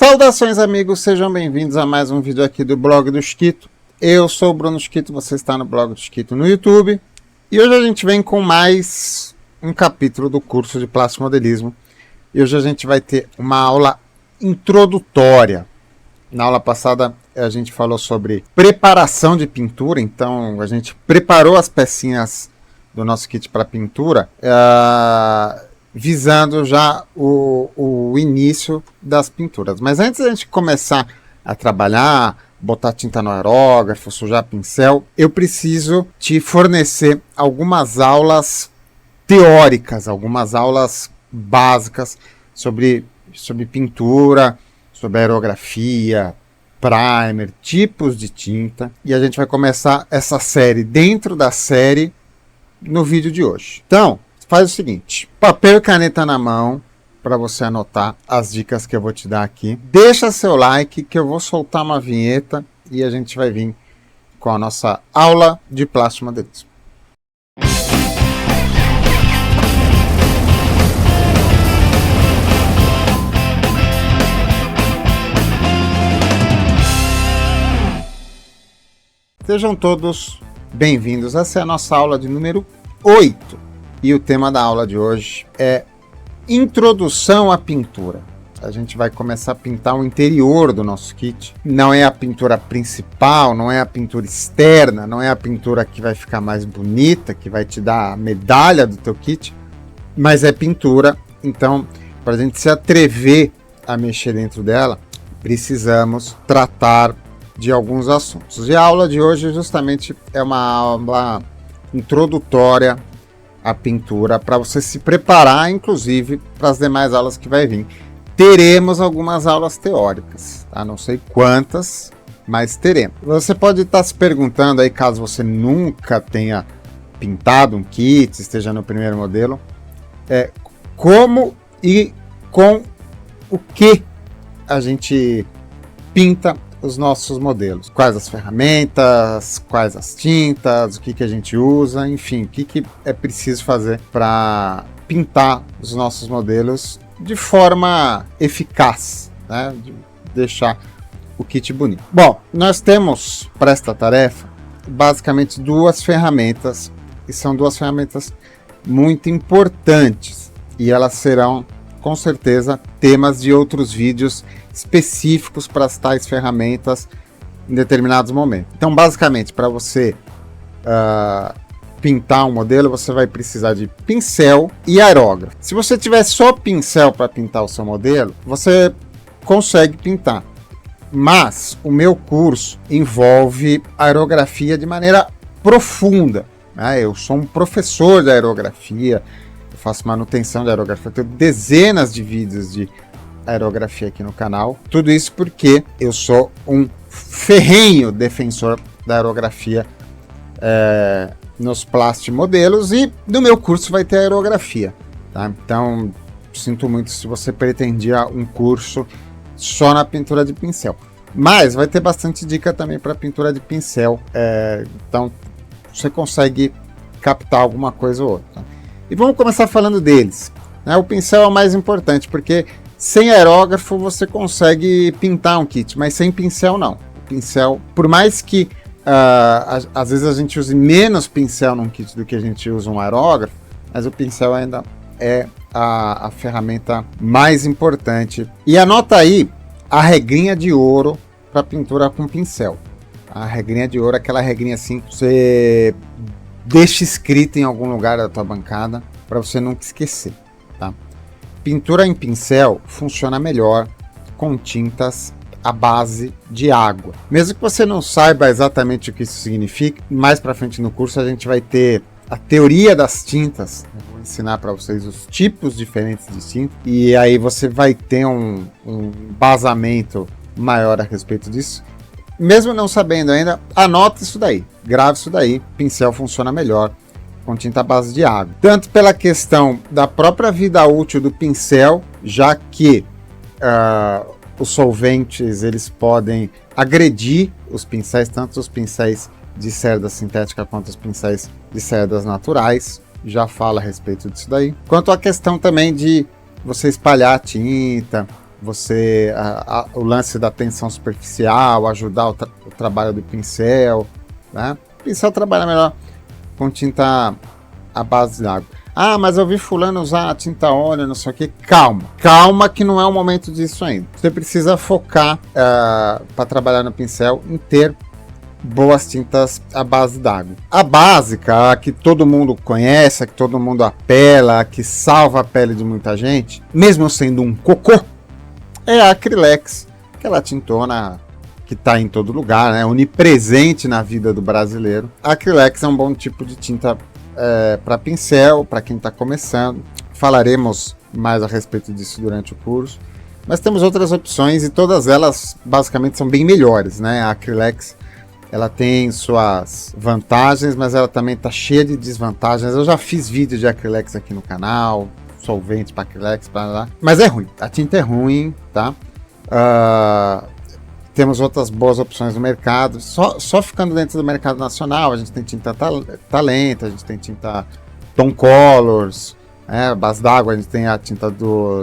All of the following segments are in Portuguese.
Saudações, amigos, sejam bem-vindos a mais um vídeo aqui do Blog do Chiquito. Eu sou o Bruno Chiquito, você está no Blog do Chiquito no YouTube. E hoje a gente vem com mais um capítulo do curso de Plástico Modelismo. E hoje a gente vai ter uma aula introdutória. Na aula passada a gente falou sobre preparação de pintura, então a gente preparou as pecinhas do nosso kit para pintura, visando já o início das pinturas. Mas antes da gente começar a trabalhar, botar tinta no aerógrafo, sujar pincel, eu preciso te fornecer algumas aulas teóricas, algumas aulas básicas sobre pintura, sobre aerografia, primer, tipos de tinta. E a gente vai começar essa série dentro da série no vídeo de hoje. Então, faz o seguinte, papel e caneta na mão para você anotar as dicas que eu vou te dar aqui. Deixa seu like que eu vou soltar uma vinheta e a gente vai vir com a nossa aula de plástico modelismo. Sejam todos bem-vindos. Essa é a nossa aula de número 8. E o tema da aula de hoje é Introdução à pintura. A gente vai começar a pintar o interior do nosso kit. Não é a pintura principal, não é a pintura externa, não é a pintura que vai ficar mais bonita, que vai te dar a medalha do teu kit, mas é pintura. Então, para a gente se atrever a mexer dentro dela, precisamos tratar de alguns assuntos. E a aula de hoje justamente é uma aula introdutória à pintura, para você se preparar, inclusive, para as demais aulas que vai vir. Teremos algumas aulas teóricas, tá? Não sei quantas, mas teremos. Você pode estar se perguntando aí, caso você nunca tenha pintado um kit, esteja no primeiro modelo, como e com o que a gente pinta os nossos modelos, quais as ferramentas, quais as tintas, o que a gente usa, enfim, o que é preciso fazer para pintar os nossos modelos de forma eficaz, né? De deixar o kit bonito. Bom, nós temos para esta tarefa basicamente duas ferramentas, e são duas ferramentas muito importantes, e elas serão com certeza temas de outros vídeos específicos para as tais ferramentas em determinados momentos. Então, basicamente, para você pintar um modelo, você vai precisar de pincel e aerógrafo. Se você tiver só pincel para pintar o seu modelo, você consegue pintar. Mas o meu curso envolve aerografia de maneira profunda, né? Eu sou um professor de aerografia, eu faço manutenção de aerografia, eu tenho dezenas de vídeos de aerografia aqui no canal. Tudo isso porque eu sou um ferrenho defensor da aerografia nos plásticos modelos, e no meu curso vai ter aerografia, tá? Então, sinto muito se você pretendia um curso só na pintura de pincel, mas vai ter bastante dica também para pintura de pincel, então você consegue captar alguma coisa ou outra. E vamos começar falando deles, né? O pincel é o mais importante, porque sem aerógrafo você consegue pintar um kit, mas sem pincel não. O pincel, por mais que às vezes a gente use menos pincel num kit do que a gente usa um aerógrafo, mas o pincel ainda é a ferramenta mais importante. E anota aí a regrinha de ouro para pintura com pincel. A regrinha de ouro é aquela regrinha assim, você deixa escrita em algum lugar da tua bancada para você nunca esquecer, tá? Pintura em pincel funciona melhor com tintas à base de água. Mesmo que você não saiba exatamente o que isso significa, mais para frente no curso a gente vai ter a teoria das tintas. Eu vou ensinar para vocês os tipos diferentes de tinta, e aí você vai ter um embasamento maior a respeito disso. Mesmo não sabendo ainda, anota isso daí, grave isso daí. Pincel funciona melhor com tinta à base de água, tanto pela questão da própria vida útil do pincel, já que os solventes eles podem agredir os pincéis, tanto os pincéis de cerda sintética quanto os pincéis de cerdas naturais, já fala a respeito disso daí, quanto a questão também de você espalhar a tinta, o lance da tensão superficial, ajudar o trabalho do pincel, né? O pincel trabalha melhor com tinta à base d'água. Ah, mas eu vi fulano usar a tinta óleo, não sei o que. Calma que não é o momento disso ainda. Você precisa focar para trabalhar no pincel em ter boas tintas à base d'água. A básica, a que todo mundo conhece, a que todo mundo apela, a que salva a pele de muita gente, mesmo sendo um cocô, é a Acrylex, aquela tintona que está em todo lugar, né? Onipresente na vida do brasileiro. A Acrylex é um bom tipo de tinta para pincel, para quem está começando. Falaremos mais a respeito disso durante o curso. Mas temos outras opções e todas elas basicamente são bem melhores, né? A Acrylex, ela tem suas vantagens, mas ela também está cheia de desvantagens. Eu já fiz vídeo de Acrylex aqui no canal, solvente para Acrylex, mas é ruim. A tinta é ruim, tá? Temos outras boas opções no mercado. Só ficando dentro do mercado nacional, a gente tem tinta Talento, a gente tem tinta Tom Colors, base d'água, a gente tem a tinta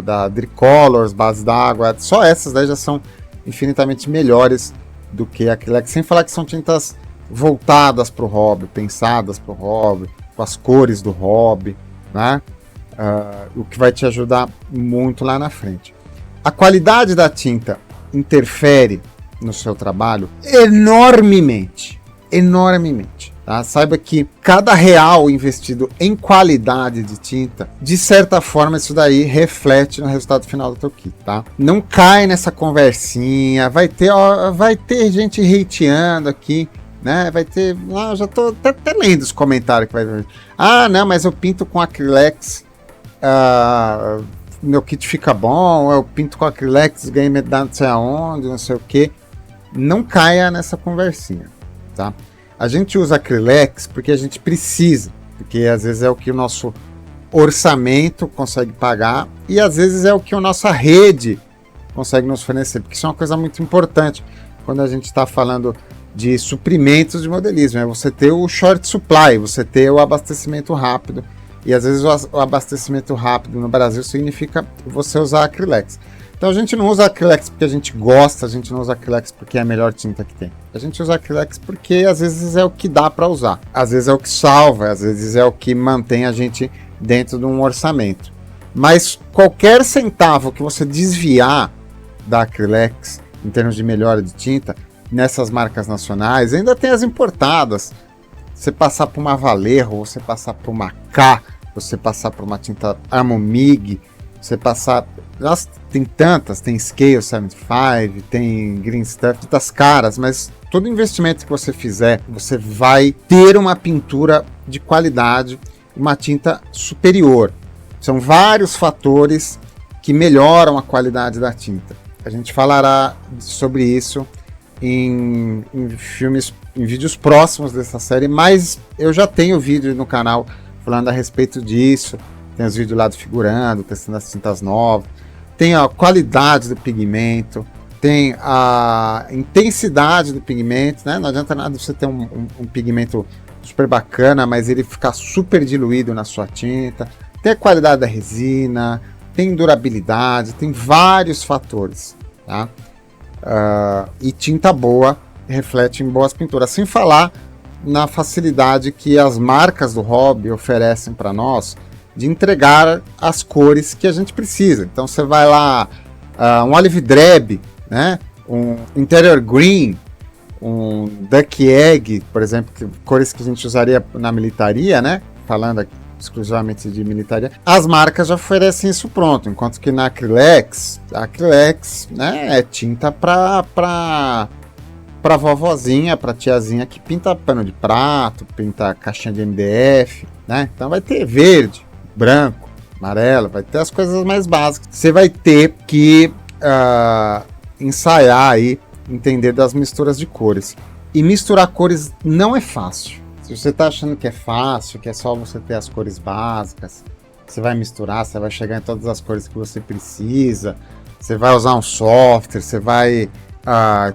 da Dricolors, base d'água. Só essas daí já são infinitamente melhores do que a Acrylex, sem falar que são tintas voltadas para o hobby, pensadas para o hobby, com as cores do hobby, né? O que vai te ajudar muito lá na frente. A qualidade da tinta interfere no seu trabalho enormemente, tá? Saiba que cada real investido em qualidade de tinta, de certa forma isso daí reflete no resultado final do teu kit, tá? Não cai nessa conversinha, vai ter gente hateando aqui, né? Vai ter, eu já tô até lendo os comentários que vai vir. Ah, não, mas eu pinto com Acrylex, meu kit fica bom, eu pinto com Acrylex, ganhei medalha não sei aonde, não sei o que. Não caia nessa conversinha, tá? A gente usa Acrylex porque a gente precisa, porque às vezes é o que o nosso orçamento consegue pagar e às vezes é o que a nossa rede consegue nos fornecer, porque isso é uma coisa muito importante quando a gente está falando de suprimentos de modelismo, é você ter o short supply, você ter o abastecimento rápido, e às vezes o abastecimento rápido no Brasil significa você usar Acrylex. Então a gente não usa Acrylex porque a gente gosta, a gente não usa Acrylex porque é a melhor tinta que tem. A gente usa Acrylex porque às vezes é o que dá para usar, às vezes é o que salva, às vezes é o que mantém a gente dentro de um orçamento. Mas qualquer centavo que você desviar da Acrylex em termos de melhora de tinta, nessas marcas nacionais, ainda tem as importadas. Você passar por uma Vallejo, você passar por uma K, você passar por uma tinta Armomig, você passar... Nossa, tem tantas, tem Scale 75, tem Green Stuff, tintas caras, mas todo investimento que você fizer, você vai ter uma pintura de qualidade, uma tinta superior. São vários fatores que melhoram a qualidade da tinta. A gente falará sobre isso em vídeos próximos dessa série, mas eu já tenho vídeo no canal falando a respeito disso. Tem os vídeos lá do figurando, testando as tintas novas, tem a qualidade do pigmento, tem a intensidade do pigmento, né? Não adianta nada você ter um pigmento super bacana, mas ele ficar super diluído na sua tinta. Tem a qualidade da resina, tem durabilidade, tem vários fatores, tá? E tinta boa reflete em boas pinturas, sem falar na facilidade que as marcas do hobby oferecem para nós de entregar as cores que a gente precisa. Então você vai lá, um olive drab, né? Um interior green, um duck egg, por exemplo, cores que a gente usaria na militaria, né? Falando aqui exclusivamente de militaria, as marcas já oferecem isso pronto, enquanto que na Acrylex, a Acrylex, né, é tinta para vovozinha, para tiazinha que pinta pano de prato, pinta caixinha de MDF, né? Então vai ter verde, branco, amarelo, vai ter as coisas mais básicas. Você vai ter que ensaiar aí, entender das misturas de cores. E misturar cores não é fácil. Se você está achando que é fácil, que é só você ter as cores básicas, você vai misturar, você vai chegar em todas as cores que você precisa, você vai usar um software, você vai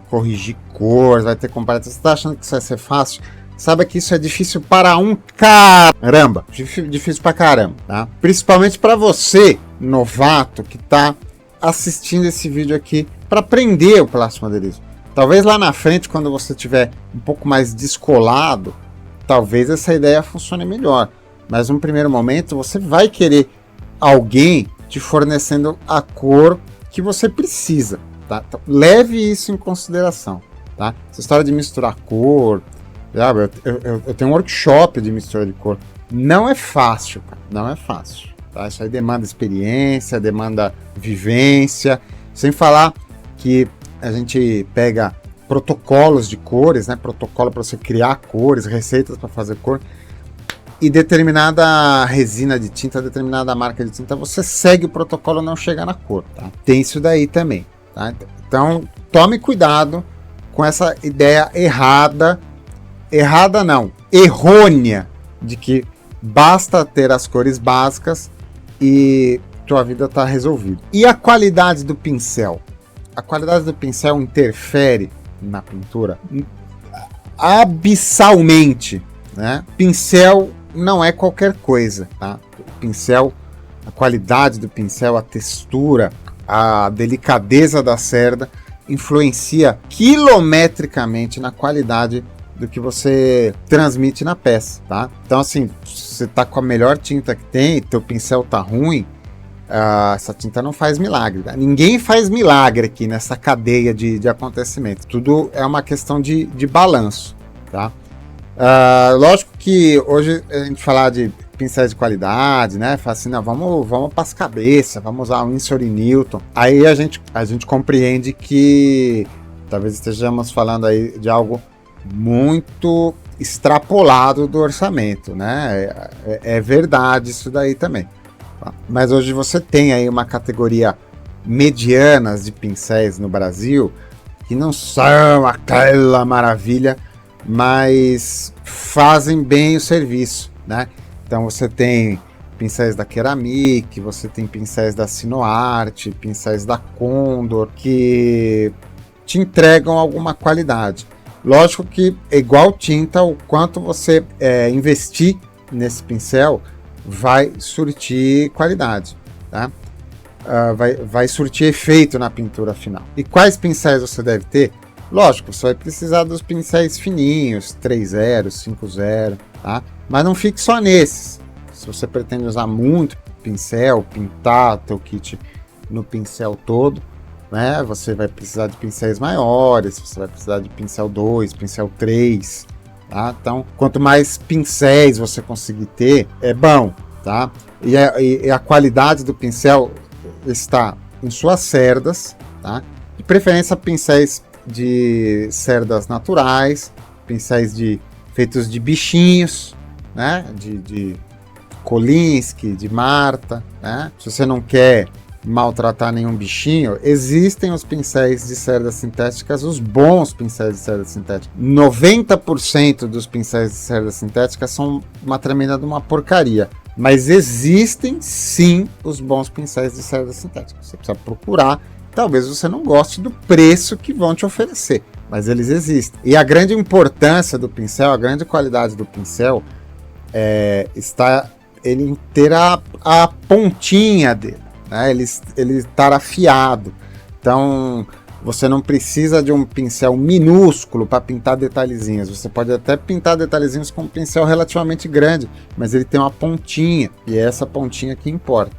corrigir cores, vai ter comparação. Você está achando que isso vai ser fácil? Saiba que isso é difícil para um caramba, difícil para caramba, tá? Principalmente para você, novato, que está assistindo esse vídeo aqui para aprender o plasmodelismo. Talvez lá na frente, quando você tiver um pouco mais descolado, talvez essa ideia funcione melhor. Mas no primeiro momento você vai querer alguém te fornecendo a cor que você precisa, tá? Então, leve isso em consideração, tá? Essa história de misturar cor, eu tenho um workshop de mistura de cor. Não é fácil, cara, não é fácil. Tá? Isso aí demanda experiência, demanda vivência, sem falar que a gente pega protocolos de cores, né? Protocolo para você criar cores, receitas para fazer cor, e determinada resina de tinta, determinada marca de tinta, você segue o protocolo, não chega na cor, tá? Tem isso daí também, tá? Então, tome cuidado com essa ideia errada não, errônea, de que basta ter as cores básicas e tua vida está resolvida. E a qualidade do pincel? A qualidade do pincel interfere na pintura abissalmente, né? Pincel não é qualquer coisa, tá? O pincel, a qualidade do pincel, a textura, a delicadeza da cerda influencia quilometricamente na qualidade do que você transmite na peça, tá? Então, assim, você tá com a melhor tinta que tem, teu pincel tá ruim, essa tinta não faz milagre, tá? Ninguém faz milagre aqui nessa cadeia de acontecimentos. Tudo é uma questão de balanço, tá? Lógico que hoje a gente falar de pincéis de qualidade, né? Fala assim, não, vamos para as cabeças, vamos usar o Winsor e Newton. Aí a gente compreende que talvez estejamos falando aí de algo muito extrapolado do orçamento, né? É verdade isso daí também. Tá? Mas hoje você tem aí uma categoria medianas de pincéis no Brasil que não são aquela maravilha, mas fazem bem o serviço, né? Então você tem pincéis da Ceramic, você tem pincéis da Sinoarte, pincéis da Condor, que te entregam alguma qualidade. Lógico que é igual tinta, o quanto você investir nesse pincel vai surtir qualidade, tá? Vai surtir efeito na pintura final. E quais pincéis você deve ter? Lógico, você vai precisar dos pincéis fininhos, 3.0, 5.0, tá? Mas não fique só nesses. Se você pretende usar muito pincel, pintar teu kit no pincel todo, né? Você vai precisar de pincéis maiores, você vai precisar de pincel 2, pincel 3, tá? Então, quanto mais pincéis você conseguir ter, é bom, tá? E a qualidade do pincel está em suas cerdas, tá? De preferência pincéis de cerdas naturais, pincéis feitos de bichinhos, né? De Kolinsky, de Marta, né? Se você não quer maltratar nenhum bichinho, existem os pincéis de cerdas sintéticas, os bons pincéis de cerdas sintéticas. 90% dos pincéis de cerdas sintéticas são uma tremenda de uma porcaria, mas existem sim os bons pincéis de cerdas sintéticas. Você precisa procurar. Talvez você não goste do preço que vão te oferecer, mas eles existem. E a grande importância do pincel, a grande qualidade do pincel está ele ter a pontinha dele, né? Ele estar afiado. Então você não precisa de um pincel minúsculo para pintar detalhezinhos. Você pode até pintar detalhezinhos com um pincel relativamente grande, mas ele tem uma pontinha, e é essa pontinha que importa,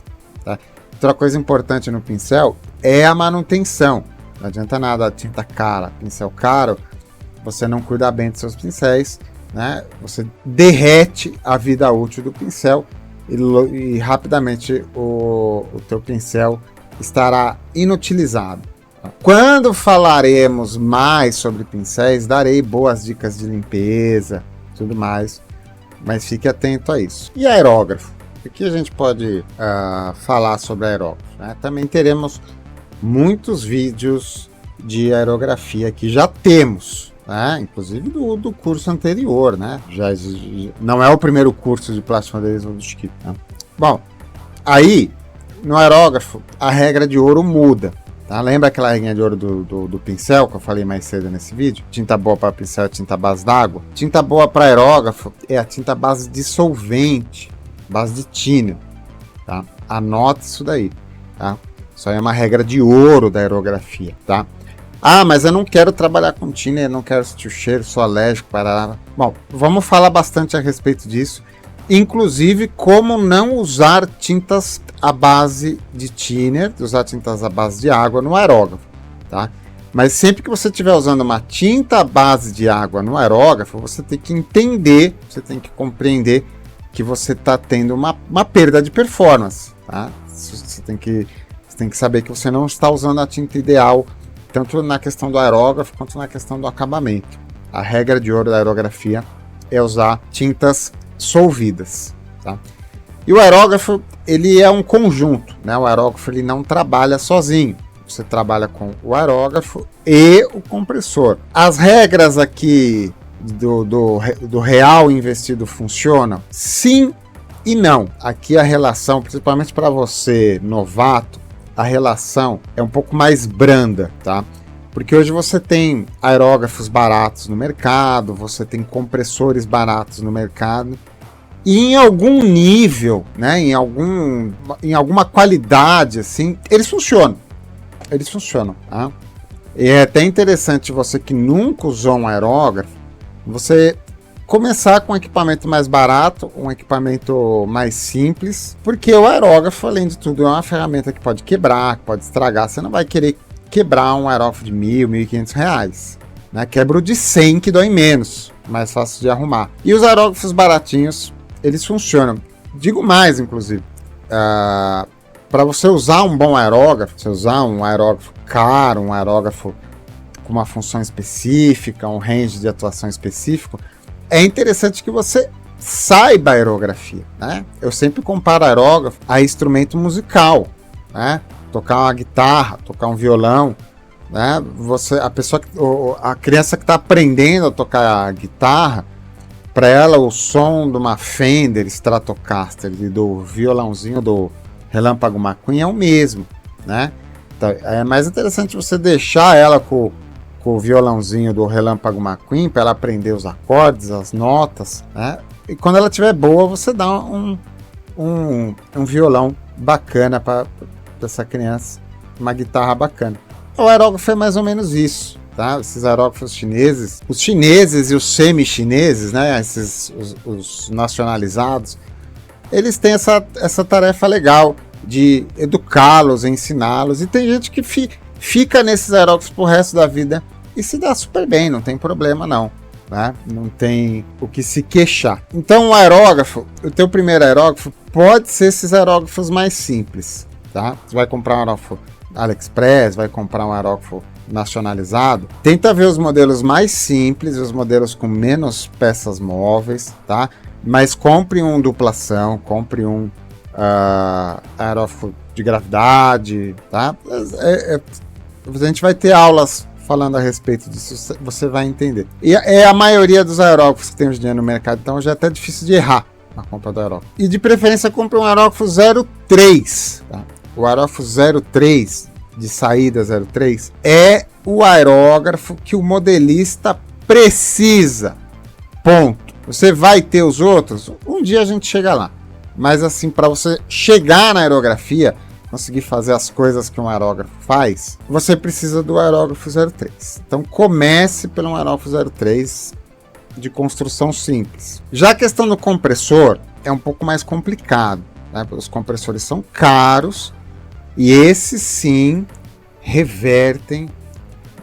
tá? Outra coisa importante no pincel é a manutenção. Não adianta nada a tinta cara, pincel caro, você não cuidar bem dos seus pincéis, né? Você derrete a vida útil do pincel e rapidamente o teu pincel estará inutilizado. Quando falaremos mais sobre pincéis, darei boas dicas de limpeza, tudo mais, mas fique atento a isso. E aerógrafo? Aqui a gente pode falar sobre aerógrafo, né? Também teremos muitos vídeos de aerografia que já temos, né? Inclusive do curso anterior, né? Já não é o primeiro curso de plasmodelismo do Chiquito, né? Bom, aí no aerógrafo a regra de ouro muda, tá? Lembra aquela regrinha de ouro do pincel que eu falei mais cedo nesse vídeo? Tinta boa para pincel é tinta base d'água. Tinta boa para aerógrafo é a tinta base dissolvente, base de tínio, tá? Anote isso daí, tá? Isso aí é uma regra de ouro da aerografia, tá? Ah, mas eu não quero trabalhar com thinner, não quero sentir o cheiro, sou alérgico para... Bom, vamos falar bastante a respeito disso, inclusive como não usar tintas à base de thinner, usar tintas à base de água no aerógrafo, tá? Mas sempre que você estiver usando uma tinta à base de água no aerógrafo, você tem que entender, você tem que compreender que você está tendo uma perda de performance, tá? Você tem que saber que você não está usando a tinta ideal, tanto na questão do aerógrafo quanto na questão do acabamento. A regra de ouro da aerografia é usar tintas solvidas, tá? E o aerógrafo, ele é um conjunto, né? O aerógrafo ele não trabalha sozinho. Você trabalha com o aerógrafo e o compressor. As regras aqui do real investido funcionam? Sim e não. Aqui a relação, principalmente para você novato, a relação é um pouco mais branda, tá? Porque hoje você tem aerógrafos baratos no mercado, você tem compressores baratos no mercado, e em algum nível, né, em alguma qualidade, assim, eles funcionam. Tá? E é até interessante você que nunca usou um aerógrafo, você começar com um equipamento mais barato, um equipamento mais simples, porque o aerógrafo, além de tudo, é uma ferramenta que pode quebrar, que pode estragar. Você não vai querer quebrar um aerógrafo de R$1.000, R$1.500, né? Quebra o de 100 que dói menos, mais fácil de arrumar. E os aerógrafos baratinhos, eles funcionam. Digo mais, inclusive, para você usar um bom aerógrafo, você usar um aerógrafo caro, um aerógrafo com uma função específica, um range de atuação específico, é interessante que você saiba aerografia, né? Eu sempre comparo aerógrafo a instrumento musical, né? Tocar uma guitarra, tocar um violão, né? A criança que está aprendendo a tocar guitarra, para ela o som de uma Fender Stratocaster e do violãozinho do Relâmpago McQueen é o mesmo, né? Então, é mais interessante você deixar ela com o violãozinho do Relâmpago McQueen para ela aprender os acordes, as notas, né? E quando ela estiver boa, você dá um violão bacana para essa criança, uma guitarra bacana. O aerógrafo é mais ou menos isso, tá? Esses aerógrafos chineses, os chineses e os semi-chineses, né? Os nacionalizados, eles têm essa tarefa legal de educá-los, ensiná-los, e tem gente que fica nesses aerógrafos pro resto da vida e se dá super bem, não tem problema não, né? Não tem o que se queixar. Então o aerógrafo, o teu primeiro aerógrafo pode ser esses aerógrafos mais simples, tá? Você vai comprar um aerógrafo AliExpress, vai comprar um aerógrafo nacionalizado, tenta ver os modelos mais simples, os modelos com menos peças móveis, tá? Mas compre um duplação, compre um aerógrafo de gravidade, tá? A gente vai ter aulas falando a respeito disso, você vai entender. E é a maioria dos aerógrafos que tem hoje em dia no mercado, então já é até difícil de errar na compra do aerógrafo. E de preferência compre um aerógrafo 03, tá? O aerógrafo 03, de saída 03, é o aerógrafo que o modelista precisa. Ponto. Você vai ter os outros? Um dia a gente chega lá. Mas assim, para você chegar na aerografia, conseguir fazer as coisas que um aerógrafo faz, você precisa do aerógrafo 03. Então comece pelo aerógrafo 03 de construção simples. Já a questão do compressor é um pouco mais complicado, né? Os compressores são caros e esses sim revertem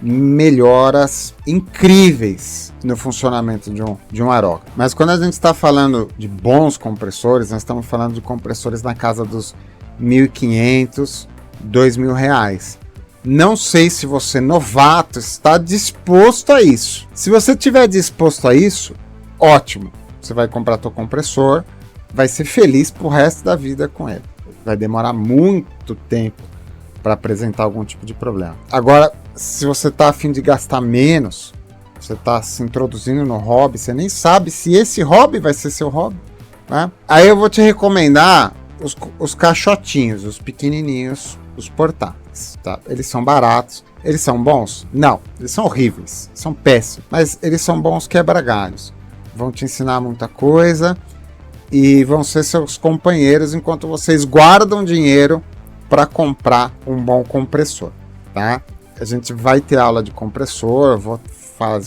melhoras incríveis no funcionamento de um aerógrafo. Mas quando a gente está falando de bons compressores, nós estamos falando de compressores na casa dos R$1.500, R$2.000. Não sei se você, novato, está disposto a isso. Se você estiver disposto a isso, ótimo. Você vai comprar teu compressor, vai ser feliz pro resto da vida com ele. Vai demorar muito tempo para apresentar algum tipo de problema. Agora, se você está a fim de gastar menos, você está se introduzindo no hobby, você nem sabe se esse hobby vai ser seu hobby, né? Aí eu vou te recomendar os caixotinhos, os pequenininhos, os portáteis, tá? Eles são baratos, eles são bons? Não, eles são horríveis, são péssimos, mas eles são bons quebra-galhos, vão te ensinar muita coisa e vão ser seus companheiros enquanto vocês guardam dinheiro para comprar um bom compressor, tá? A gente vai ter aula de compressor, eu vou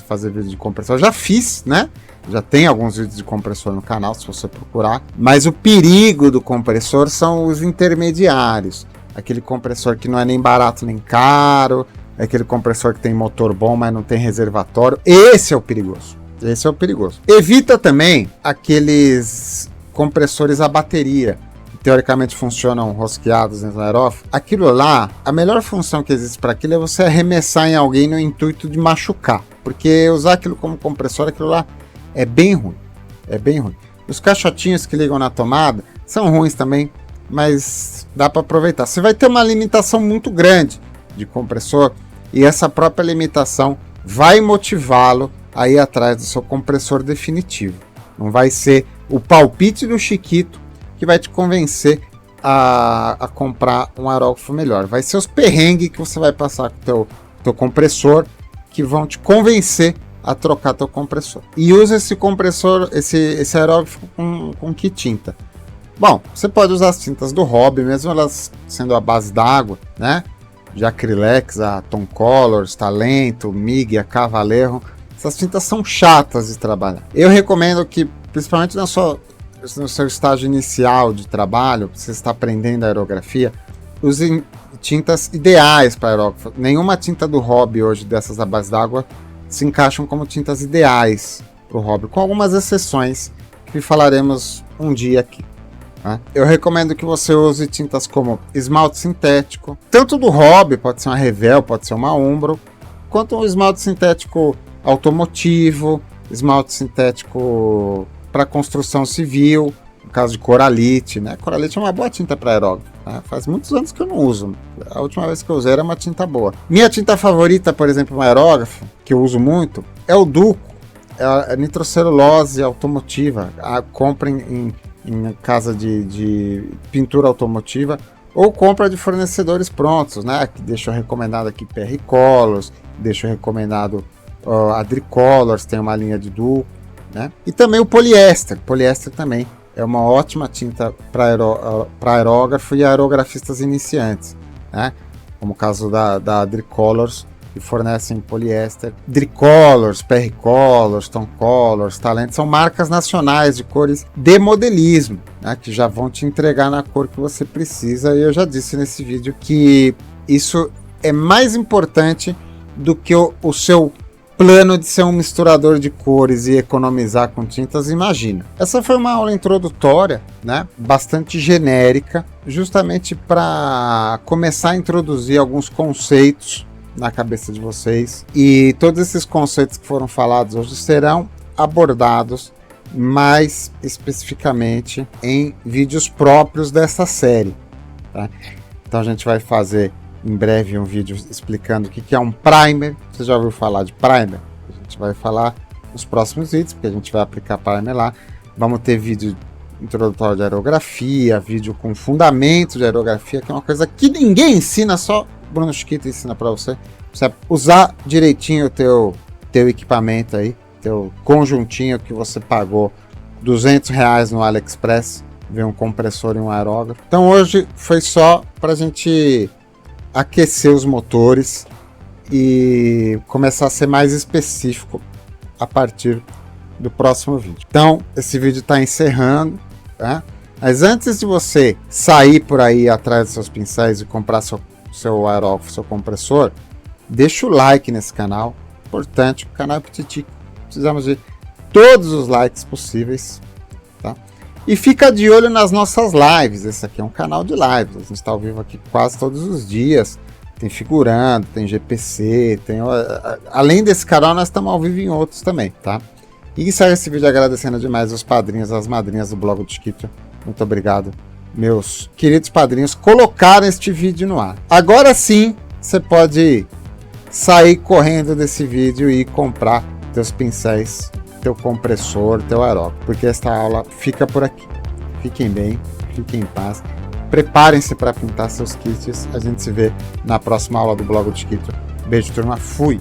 fazer vídeo de compressor, já fiz, né? Já tem alguns vídeos de compressor no canal, se você procurar. Mas o perigo do compressor são os intermediários. Aquele compressor que não é nem barato nem caro, aquele compressor que tem motor bom, mas não tem reservatório. Esse é o perigoso. Esse é o perigoso. Evita também aqueles compressores a bateria, que teoricamente funcionam rosqueados no aerógrafo. Aquilo lá, a melhor função que existe para aquilo é você arremessar em alguém no intuito de machucar. Porque usar aquilo como compressor, aquilo lá é bem ruim. É bem ruim. Os caixotinhos que ligam na tomada são ruins também, mas dá para aproveitar. Você vai ter uma limitação muito grande de compressor e essa própria limitação vai motivá-lo a ir atrás do seu compressor definitivo. Não vai ser o palpite do Chiquito que vai te convencer a comprar um aerógrafo melhor. Vai ser os perrengues que você vai passar com o teu compressor que vão te convencer a trocar teu compressor. E usa esse compressor, esse aerógrafo com que tinta? Bom, você pode usar as tintas do Hobby, mesmo elas sendo a base d'água, né? De Acrylex, a Tom Colors, Talento, MIG, a Cavaleiro. Essas tintas são chatas de trabalhar. Eu recomendo que, principalmente no seu estágio inicial de trabalho, você está aprendendo aerografia, use tintas ideais para aerógrafo. Nenhuma tinta do Hobby hoje dessas da base d'água se encaixam como tintas ideais para o Hobby, com algumas exceções que falaremos um dia aqui. Tá? Eu recomendo que você use tintas como esmalte sintético, tanto do Hobby, pode ser uma Revel, pode ser uma Umbro, quanto um esmalte sintético automotivo, esmalte sintético para construção civil, no caso de Coralite, né? Coralite é uma boa tinta para aerógrafo, né? Faz muitos anos que eu não uso. A última vez que eu usei era uma tinta boa. Minha tinta favorita, por exemplo, um aerógrafo, que eu uso muito, é o Duco, é a nitrocelulose automotiva. Compra em casa de pintura automotiva ou compra de fornecedores prontos, né? Que deixo recomendado aqui PR Colors, deixo recomendado Adricolors, tem uma linha de Duco, né? E também o poliéster. Poliéster também é uma ótima tinta para aerógrafo e aerografistas iniciantes, né? Como o caso da Adricolors, que fornecem poliéster. Adricolors, PR Colors, Tom Colors, Talent, são marcas nacionais de cores de modelismo, né? Que já vão te entregar na cor que você precisa. E eu já disse nesse vídeo que isso é mais importante do que o seu plano de ser um misturador de cores e economizar com tintas, imagina. Essa foi uma aula introdutória, né? Bastante genérica, justamente para começar a introduzir alguns conceitos na cabeça de vocês. E todos esses conceitos que foram falados hoje serão abordados mais especificamente em vídeos próprios dessa série, tá? Então a gente vai fazer em breve um vídeo explicando o que é um primer. Você já ouviu falar de primer? A gente vai falar nos próximos vídeos, porque a gente vai aplicar primer lá. Vamos ter vídeo introdutório de aerografia, vídeo com fundamento de aerografia, que é uma coisa que ninguém ensina, só Bruno Chiquito ensina para você. Você usar direitinho o teu equipamento aí, teu conjuntinho que você pagou R$200 no AliExpress, ver um compressor e um aerógrafo. Então hoje foi só para a gente aquecer os motores e começar a ser mais específico a partir do próximo vídeo. Então, esse vídeo está encerrando, tá? Mas antes de você sair por aí atrás dos seus pincéis e comprar seu aerógrafo, seu compressor, deixa o like nesse canal, importante, o canal é petitico, precisamos de todos os likes possíveis, tá? E fica de olho nas nossas lives. Esse aqui é um canal de lives. A gente está ao vivo aqui quase todos os dias. Tem figurando, tem GPC, tem... Além desse canal, nós estamos ao vivo em outros também, tá? E encerro esse vídeo agradecendo demais os padrinhos, as madrinhas do blog do Chiquito. Muito obrigado, meus queridos padrinhos, colocaram este vídeo no ar. Agora sim, você pode sair correndo desse vídeo e comprar teus pincéis, teu compressor, teu aerógrafo, porque esta aula fica por aqui. Fiquem bem, fiquem em paz, preparem-se para pintar seus kits. A gente se vê na próxima aula do blog do Chiquito. Beijo, turma, fui!